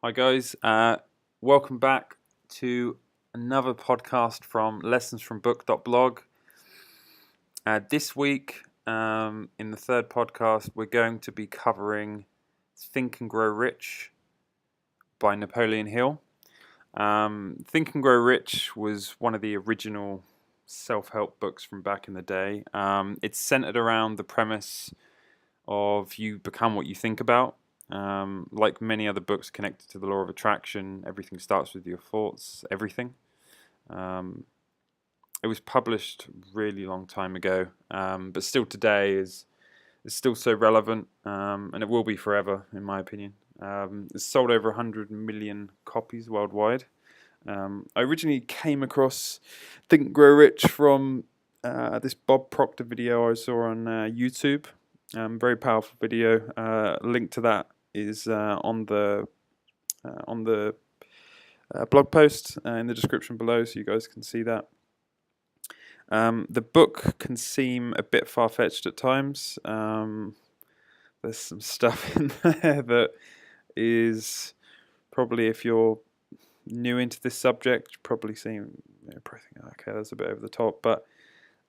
Hi guys, welcome back to another podcast from lessonsfrombooks.blog. This week, in the third podcast, we're going to be covering Think and Grow Rich by Napoleon Hill. Think and Grow Rich was one of the original self-help books from back in the day. It's centered around the premise of you become what you think about. Like many other books connected to the law of attraction, everything starts with your thoughts, everything. It was published a really long time ago, but still today is still so relevant, and it will be forever, in my opinion. It's sold over 100 million copies worldwide. I originally came across Think and Grow Rich from this Bob Proctor video I saw on YouTube. Very powerful video. Link to that is on the blog post in the description below, so you guys can see that. The book can seem a bit far-fetched at times. There's some stuff in there that is probably, if you're new into this subject, probably think, okay, that's a bit over the top, but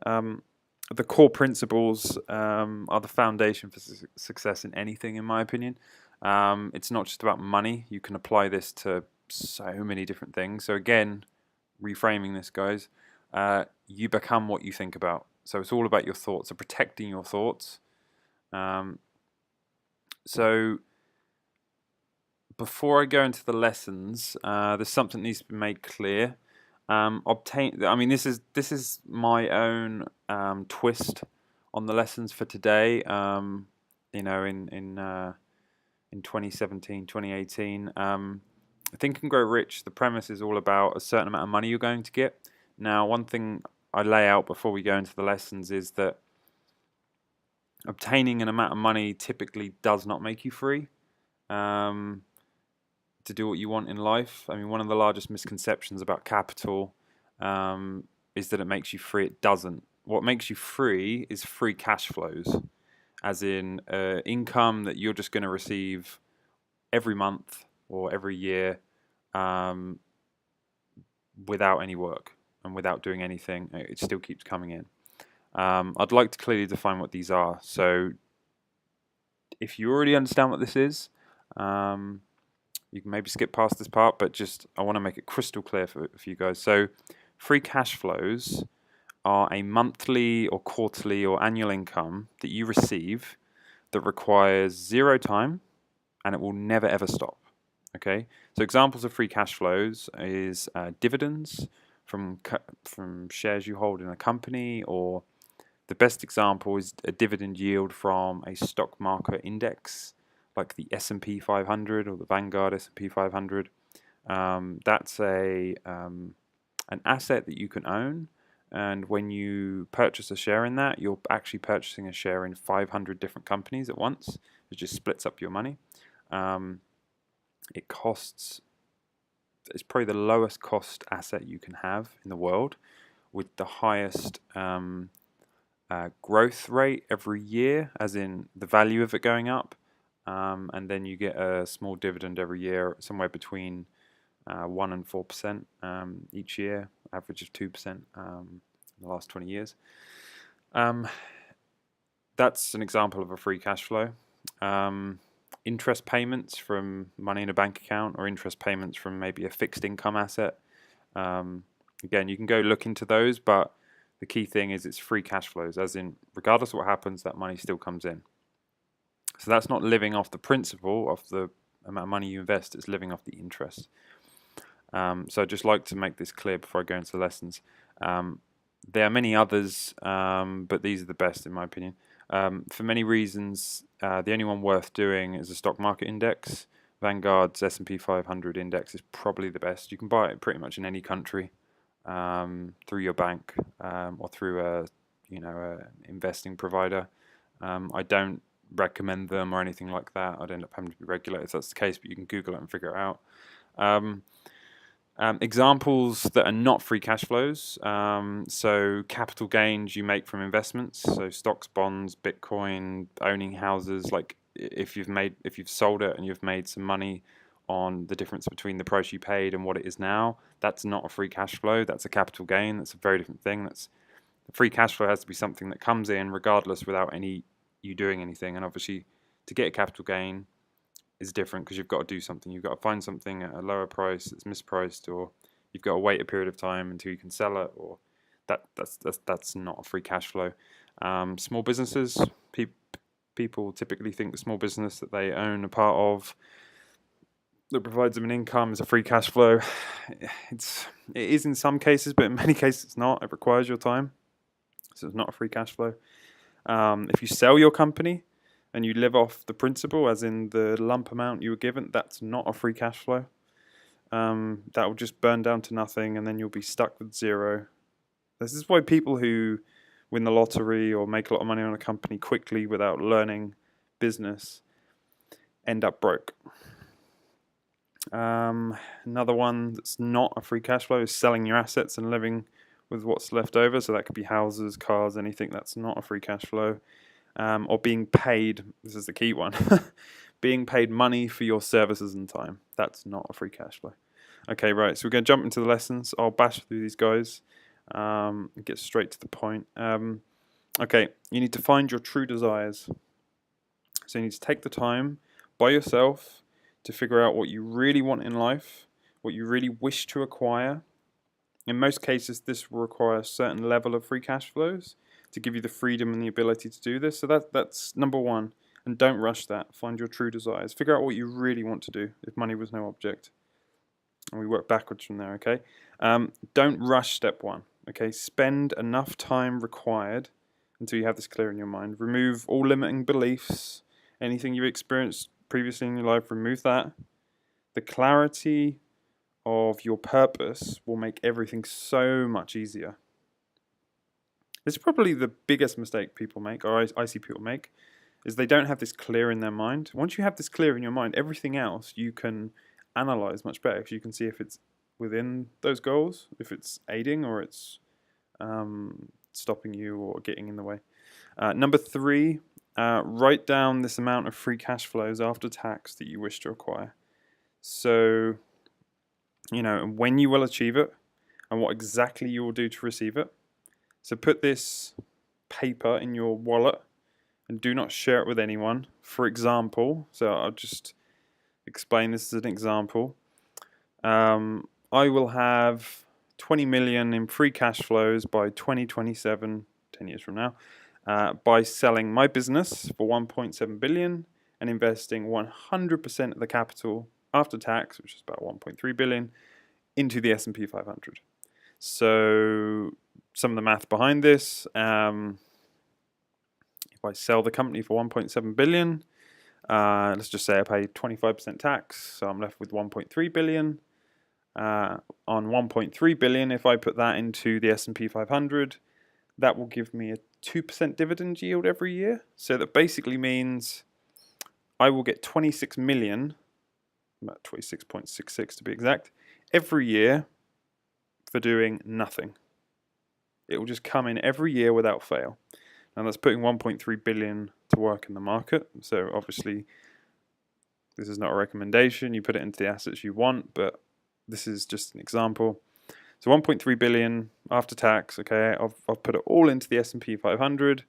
the core principles are the foundation for success in anything, in my opinion. It's not just about money. You can apply this to so many different things. So again, reframing this, guys, you become what you think about. So it's all about your thoughts, so protecting your thoughts. So before I go into the lessons, there's something that needs to be made clear. This is my own twist on the lessons for today. In 2017, 2018, Think and Grow Rich. The premise is all about a certain amount of money you're going to get. Now, one thing I lay out before we go into the lessons is that obtaining an amount of money typically does not make you free to do what you want in life. I mean, one of the largest misconceptions about capital is that it makes you free. It doesn't. What makes you free is free cash flows, as in income that you're just going to receive every month or every year without any work and without doing anything. It still keeps coming in. I'd like to clearly define what these are. So if you already understand what this is, you can maybe skip past this part, but I want to make it crystal clear for you guys. So free cash flows are a monthly or quarterly or annual income that you receive that requires zero time and it will never ever stop. Okay, so examples of free cash flows is dividends from shares you hold in a company, or the best example is a dividend yield from a stock market index like the S&P 500 or the Vanguard S&P 500. That's an asset that you can own, and when you purchase a share in that, you're actually purchasing a share in 500 different companies at once. It just splits up your money. It's probably the lowest cost asset you can have in the world, with the highest growth rate every year, as in the value of it going up. And then you get a small dividend every year, somewhere between 1% and 4% each year, average of 2% in the last 20 years. That's an example of a free cash flow. Interest payments from money in a bank account, or interest payments from maybe a fixed income asset. Again, you can go look into those, but the key thing is it's free cash flows, as in regardless of what happens, that money still comes in. So that's not living off the principal of the amount of money you invest, it's living off the interest. So I'd just like to make this clear before I go into the lessons. There are many others, but these are the best in my opinion. For many reasons, the only one worth doing is a stock market index. Vanguard's S&P 500 index is probably the best. You can buy it pretty much in any country through your bank or through a investing provider. I don't recommend them or anything like that. I'd end up having to be regulated if that's the case, but you can Google it and figure it out. Examples that are not free cash flows, so capital gains you make from investments, so stocks, bonds, Bitcoin, owning houses. Like if you've sold it and you've made some money on the difference between the price you paid and what it is now. That's not a free cash flow. That's a capital gain. That's a very different thing. The free cash flow has to be something that comes in regardless without you doing anything. And obviously, to get a capital gain is different because you've got to do something. You've got to find something at a lower price that's mispriced, or you've got to wait a period of time until you can sell it, or that's not a free cash flow. Small businesses, people typically think the small business that they own a part of that provides them an income is a free cash flow. It is in some cases, but in many cases it's not. It requires your time, so it's not a free cash flow. If you sell your company and you live off the principal, as in the lump amount you were given, that's not a free cash flow. That will just burn down to nothing, and then you'll be stuck with zero. This is why people who win the lottery or make a lot of money on a company quickly without learning business end up broke. Another one that's not a free cash flow is selling your assets and living with what's left over. So that could be houses, cars, anything. That's not a free cash flow. Or being paid, this is the key one, being paid money for your services and time. That's not a free cash flow. Okay, right, so we're going to jump into the lessons. I'll bash through these guys and get straight to the point. Okay, you need to find your true desires. So you need to take the time by yourself to figure out what you really want in life, what you really wish to acquire. In most cases, this will require a certain level of free cash flows to give you the freedom and the ability to do this. So that's number one. And don't rush that. Find your true desires. Figure out what you really want to do if money was no object. And we work backwards from there, okay? Don't rush step one, okay? Spend enough time required until you have this clear in your mind. Remove all limiting beliefs. Anything you've experienced previously in your life, remove that. The clarity of your purpose will make everything so much easier. This is probably the biggest mistake people make, or I see people make, is they don't have this clear in their mind. Once you have this clear in your mind, everything else you can analyze much better, because you can see if it's within those goals, if it's aiding or it's stopping you or getting in the way. Number three, write down this amount of free cash flows after tax that you wish to acquire. So, when you will achieve it and what exactly you will do to receive it. So put this paper in your wallet and do not share it with anyone. For example, so I'll just explain this as an example. I will have 20 million in free cash flows by 2027, 10 years from now, by selling my business for 1.7 billion and investing 100% of the capital after tax, which is about 1.3 billion, into the S&P 500. So some of the math behind this, if I sell the company for 1.7 billion, let's just say I pay 25% tax, so I'm left with 1.3 billion. On 1.3 billion, if I put that into the S&P 500, that will give me a 2% dividend yield every year. So that basically means I will get 26 million, about 26.66 to be exact, every year for doing nothing. It will just come in every year without fail. And that's putting 1.3 billion to work in the market. So obviously, this is not a recommendation. You put it into the assets you want, but this is just an example. So 1.3 billion after tax. Okay, I've put it all into the S&P 500.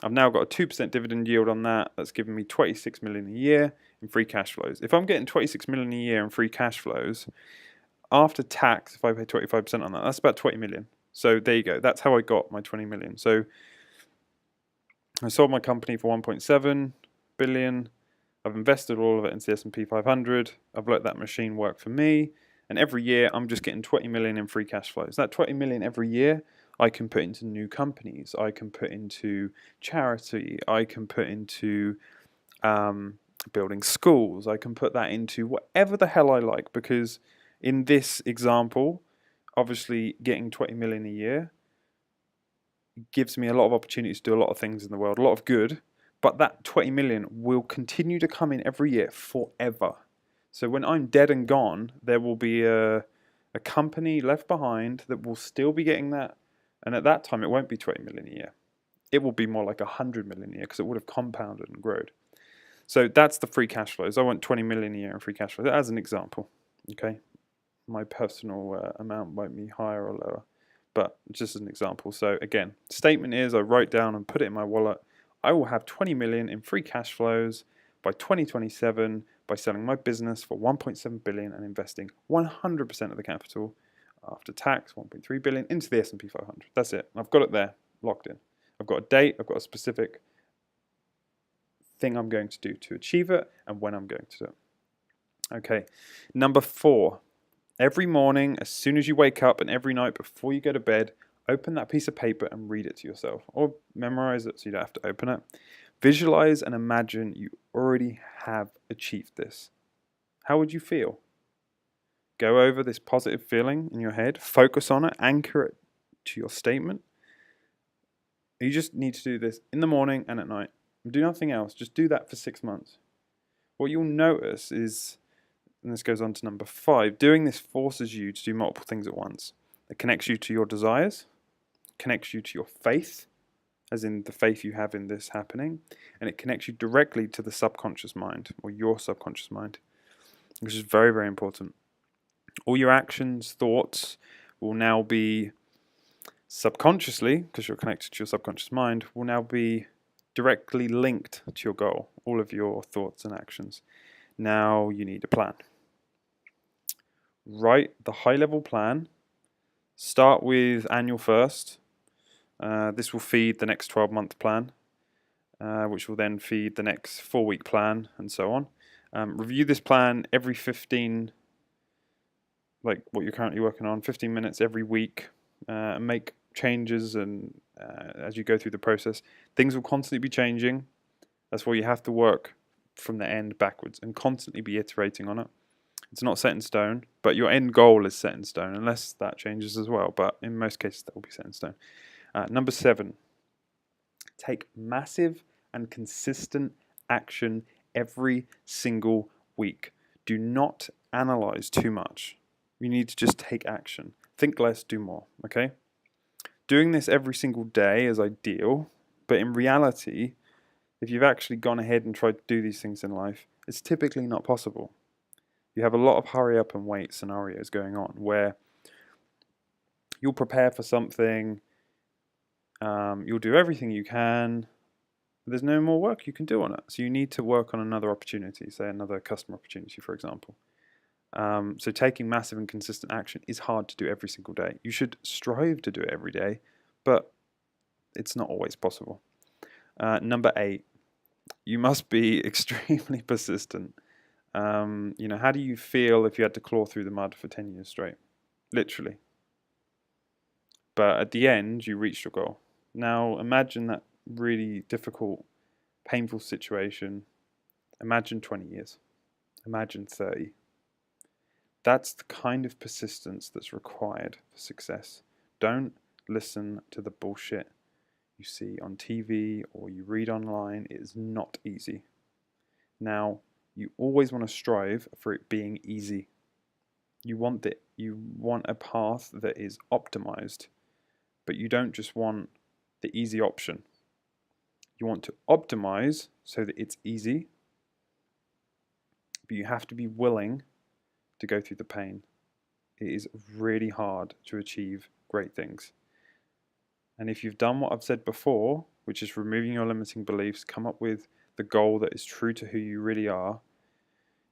I've now got a 2% dividend yield on that. That's given me 26 million a year in free cash flows. If I'm getting 26 million a year in free cash flows, after tax, if I pay 25% on that, that's about 20 million. So there you go. That's how I got my 20 million. So I sold my company for 1.7 billion. I've invested all of it into the S&P 500. I've let that machine work for me. And every year, I'm just getting 20 million in free cash flows. That 20 million every year, I can put into new companies. I can put into charity. I can put into building schools. I can put that into whatever the hell I like, because in this example, obviously getting 20 million a year gives me a lot of opportunities to do a lot of things in the world, a lot of good, but that 20 million will continue to come in every year forever. So when I'm dead and gone, there will be a company left behind that will still be getting that, and at that time it won't be 20 million a year. It will be more like 100 million a year, because it would have compounded and grown. So that's the free cash flows. I want 20 million a year in free cash flow as an example. Okay, my personal amount might be higher or lower, but just as an example. So again, statement is I write down and put it in my wallet. I will have 20 million in free cash flows by 2027 by selling my business for 1.7 billion and investing 100% of the capital after tax, 1.3 billion, into the S&P 500. That's it. I've got it there, locked in. I've got a date, I've got a specific thing I'm going to do to achieve it and when I'm going to do it. Okay, number 4. Every morning, as soon as you wake up and every night before you go to bed, open that piece of paper and read it to yourself, or memorize it so you don't have to open it. Visualize and imagine you already have achieved this. How would you feel? Go over this positive feeling in your head, focus on it, anchor it to your statement. You just need to do this in the morning and at night. Do nothing else, just do that for 6 months. What you'll notice is, and this goes on to number 5, doing this forces you to do multiple things at once. It connects you to your desires, connects you to your faith, as in the faith you have in this happening, and it connects you directly to the subconscious mind, or your subconscious mind, which is very, very important. All your actions, thoughts will now be subconsciously, because you're connected to your subconscious mind, will now be directly linked to your goal, all of your thoughts and actions. Now you need a plan. Write the high-level plan. Start with annual first. This will feed the next 12-month plan, which will then feed the next 4-week plan, and so on. Review this plan every 15, like what you're currently working on, 15 minutes every week, and make changes and as you go through the process. Things will constantly be changing. That's why you have to work from the end backwards and constantly be iterating on it. It's not set in stone, but your end goal is set in stone, unless that changes as well. But in most cases, that will be set in stone. Number 7, take massive and consistent action every single week. Do not analyze too much. You need to just take action. Think less, do more, okay? Doing this every single day is ideal, but in reality, if you've actually gone ahead and tried to do these things in life, it's typically not possible. You have a lot of hurry up and wait scenarios going on where you'll prepare for something, you'll do everything you can, but there's no more work you can do on it. So you need to work on another opportunity, say another customer opportunity, for example. So taking massive and consistent action is hard to do every single day. You should strive to do it every day, but it's not always possible. Number 8, you must be extremely persistent. How do you feel if you had to claw through the mud for 10 years straight? Literally. But at the end, you reached your goal. Now imagine that really difficult, painful situation. Imagine 20 years. Imagine 30. That's the kind of persistence that's required for success. Don't listen to the bullshit you see on TV or you read online. It is not easy. Now, you always want to strive for it being easy. You want a path that is optimized, but you don't just want the easy option. You want to optimize so that it's easy, but you have to be willing to go through the pain. It is really hard to achieve great things. And if you've done what I've said before, which is removing your limiting beliefs, come up with the goal that is true to who you really are,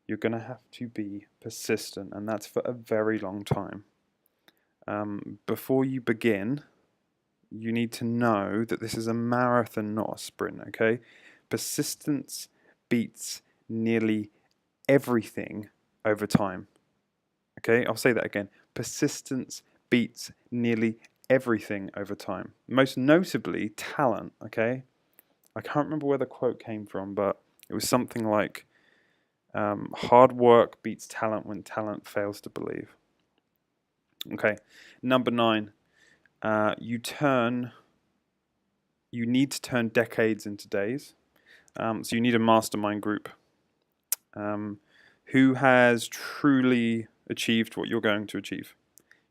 you're going to have to be persistent, and that's for a very long time. Before you begin, you need to know that this is a marathon, not a sprint, okay? Persistence beats nearly everything over time. Okay, I'll say that again. Persistence beats nearly everything over time. Most notably, talent, okay? I can't remember where the quote came from, but it was something like, hard work beats talent when talent fails to believe. Okay, number 9, you need to turn decades into days. So you need a mastermind group who has truly achieved what you're going to achieve.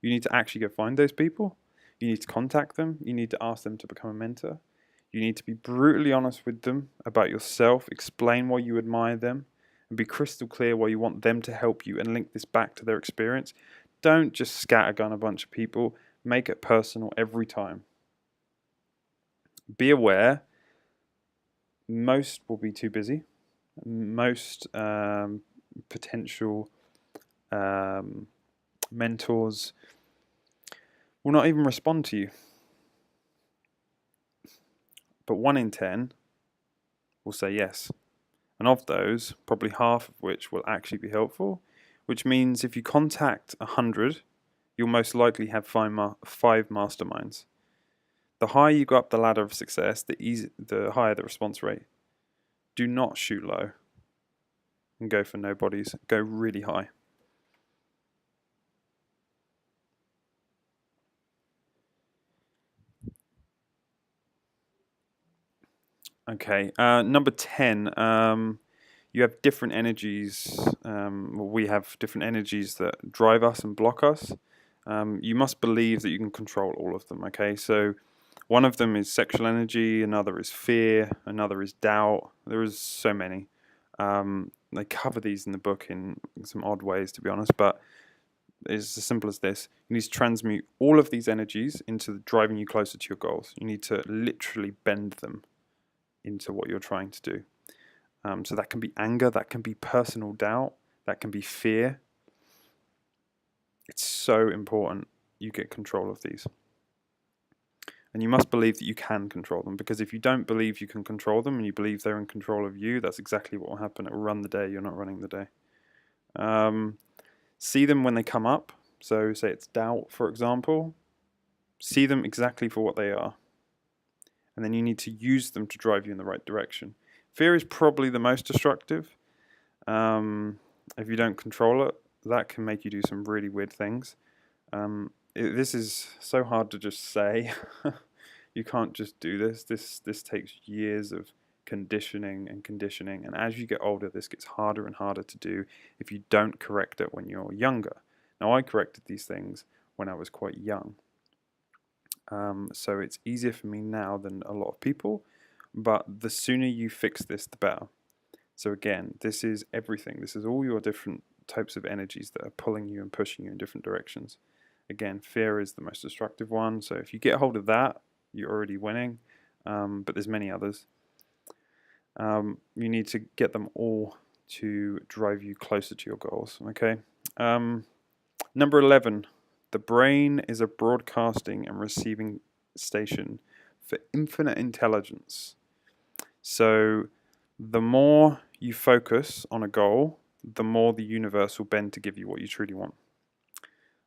You need to actually go find those people. You need to contact them. You need to ask them to become a mentor. You need to be brutally honest with them about yourself, explain why you admire them, and be crystal clear why you want them to help you and link this back to their experience. Don't just scattergun a bunch of people. Make it personal every time. Be aware, most will be too busy. Most potential mentors will not even respond to you. But 1 in 10 will say yes. And of those, probably half of which will actually be helpful, which means if you contact 100, you'll most likely have 5 masterminds. The higher you go up the ladder of success, the higher the response rate. Do not shoot low and go for nobodies. Go really high. Okay, number 10, you have different energies. We have different energies that drive us and block us. You must believe that you can control all of them, okay? So one of them is sexual energy, another is fear, another is doubt. There is so many. They cover these in the book in some odd ways, to be honest, but it's as simple as this. You need to transmute all of these energies into driving you closer to your goals. You need to literally bend them into what you're trying to do. So that can be anger, that can be personal doubt, that can be fear. It's so important you get control of these. And you must believe that you can control them, because if you don't believe you can control them and you believe they're in control of you, that's exactly what will happen. It will run the day, you're not running the day. See them when they come up. So say it's doubt, for example. See them exactly for what they are. And then you need to use them to drive you in the right direction. Fear is probably the most destructive. If you don't control it, that can make you do some really weird things. This is so hard to just say. You can't just do this. This takes years of conditioning, and as you get older, this gets harder and harder to do if you don't correct it when you're younger. Now, I corrected these things when I was quite young. So it's easier for me now than a lot of people, but the sooner you fix this, the better. So again, this is everything. This is all your different types of energies that are pulling you and pushing you in different directions. Again, fear is the most destructive one. So if you get hold of that, you're already winning. But there's many others. You need to get them all to drive you closer to your goals. Okay. Number 11. The brain is a broadcasting and receiving station for infinite intelligence. So the more you focus on a goal, the more the universe will bend to give you what you truly want.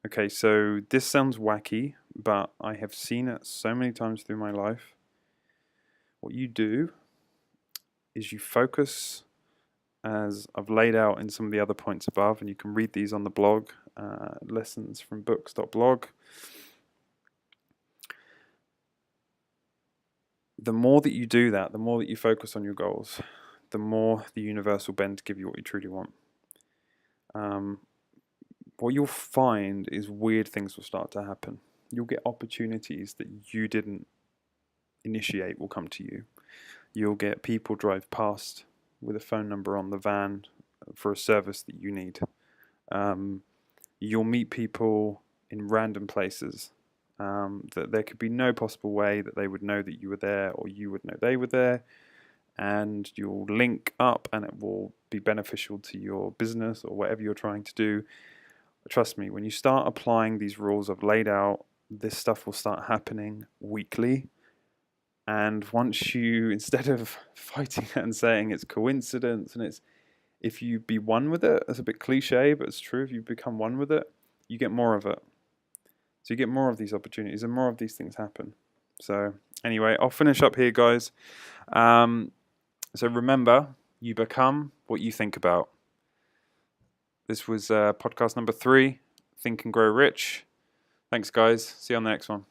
Okay, so this sounds wacky, but I have seen it so many times through my life. What you do is you focus, as I've laid out in some of the other points above, and you can read these on the blog, lessonsfrombooks.blog. The more that you do that, the more that you focus on your goals, the more the universe will bend to give you what you truly want. What you'll find is weird things will start to happen. You'll get opportunities that you didn't initiate will come to you. You'll get people drive past with a phone number on the van for a service that you need. You'll meet people in random places that there could be no possible way that they would know that you were there, or you would know they were there, and you'll link up and it will be beneficial to your business or whatever you're trying to do. Trust me, when you start applying these rules I've laid out, this stuff will start happening weekly. And once you, instead of fighting it and saying it's coincidence, and if you be one with it, it's a bit cliche, but it's true. If you become one with it, you get more of it. So you get more of these opportunities and more of these things happen. So anyway, I'll finish up here, guys. So remember, you become what you think about. This was podcast number 3, Think and Grow Rich. Thanks, guys. See you on the next one.